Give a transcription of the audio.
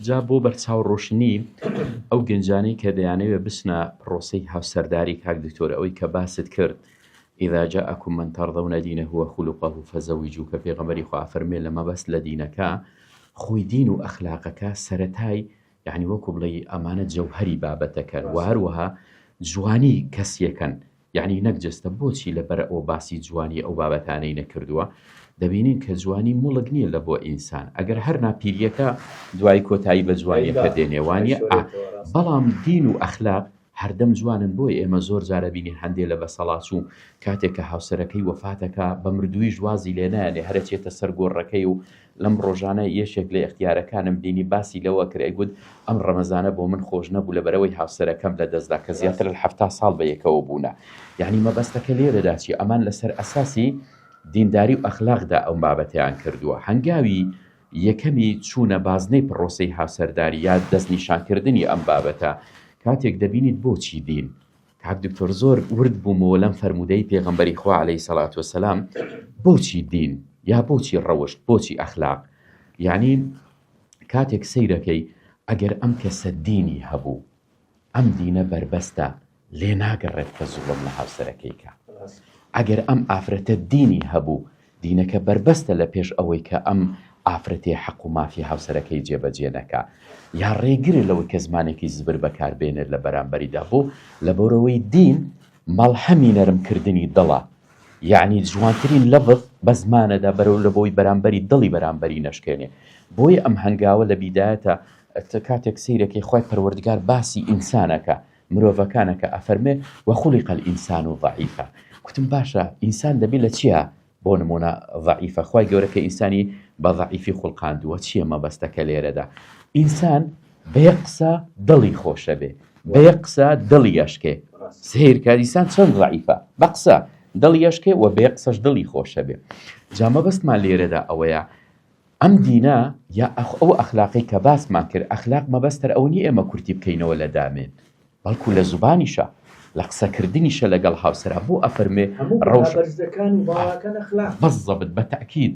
جا بۆ بەرچاوڕۆشنی ئەو گەنجانەی کە دەیانەوێت بچنە پرۆسەی هاوسەرداری کاک دکتۆر ئەوەی کە باست کرد ئیذا جاءکم من تەرضەون دینەه وخولقه فەزەویجوه کە پێغەمبەری خوا فەرمێ لە مەبەست لە دینەکە خۆی دین و ئەخلاقەکە سەرەتای یعنی وەکو بڵێ ئەمانە جەوهەری بابەتەکەن و هەروەها جوانی کەسیەکەن یعنی نەک جەستە بۆچی لەبەر ئەو باسی جوانی ئەو بابەتانەی نەکردووە دەبینین کە جوانی موڵک نییە لە بۆ ئینسان ئەگەر هەر ناپیریەکە دوای کۆتایی بە جوانیەکە دێنێوانە بەڵام دین و ئەخلاق هەردەم جوانن بۆی ئێمە زۆر جارە بینین هەندێ لە بەسەڵات و کاتێک کە هاوسەرەکەی وەفاتەکە بە مردووی ژوازی لێ نایەنێ هەرچێتە سەر گۆڕەکەی و لەم ڕۆژانە یەشێک لە اختیارەکانم دینی باسی لەوە کرێ گوت ئەم ڕەمەزانە بۆ من خۆش نەبوو لەبەرەوەی هاوسەرەکەم لە دەستدا کە زیاتر لە 70 ساڵ بە یەکەوە بوونە یعنی مەبەستەکە لێرەدا چی ئەمان لەسەر ئەساسی دینداری و ئەخلاقدا ئەو بابەتیان کردووە هەنگاوی یەکەمی چوونە بازنەی پرۆسەی هاوسەرداری یا دەستنیشانکردنی ئەم بابەتە کاتێک دەبینیت بۆچی دین کاک دکتۆر زۆر ورد بوومەوە لەم فەرمودەی پێغەمبەری خوا عەلەیهی سەڵات وەسەلام بۆچی دین یا بۆچی ڕەوشت بۆچی ئەخلاق یعنی کاتێک سەیرەکەی ئەگەر ئەم کەسە دینی هەبوو ئەم دینە بربەستە لێ ناگەڕێت کە زوڵم لە هاوسەرەکەیکە ئەگەر ئەم ئافرەتە دینی هەبوو دینەکە بربەستە لە پێش ئەوەی کە ئەم ئافرەتێ حەق و مافی هاوسەرەکەی جێبەجێ نەکا یا ڕێگرە لەوەی کە زمانێکی زبر بەکاربێنێت لە بەرامبەریدا بۆ لەبەرەوەی دین مەڵحەمی نەرمکردنی دڵە یعنی جوانترین لەفظ بە زمانەدا بەرەو لەبەوەی بەرامبەری دڵی بەرامبەری نەشکێنێ بۆیە ئەم هەنگاوە لە بیدایەتە کاتێک سەیرەکەی خۆی پەروەردگار باسی ئینسانەکە مرۆڤەکانەکە ئەفەرمێ وەخوڵق الئینسان ضعیفە کوتم باشە ئینسان دەبێت لە چییە بۆ نمونە ضعیفە خی گەورەکە ئینسانی بە ضعیفی خوڵقاندووە چییە مەبەستەکە لێرەدا ئینسان بە یەک قسە دڵی خۆشە بێ بە یەک قسە دڵی یەشکێ سیر کاریسان چەند ضعیفە بە قسە دڵی یەشکێ و بە یەک قسەش دڵی خۆشە بێ جا مەبەستمان لێرەدا ئەوەیە ئەم دینە یا ئەو ئەخلاقی کە باسمان کرد ئەخلاق مەبەستەر ئەو نی ئێمە کورتی بکەینەوە لە دامێن بەڵکو لە زوبانیشە لە قسەکردنیشە لەگەڵ هاوسەرا بۆ ئەفەرمێ ڕەوشەکان بەزەبت بە تەکید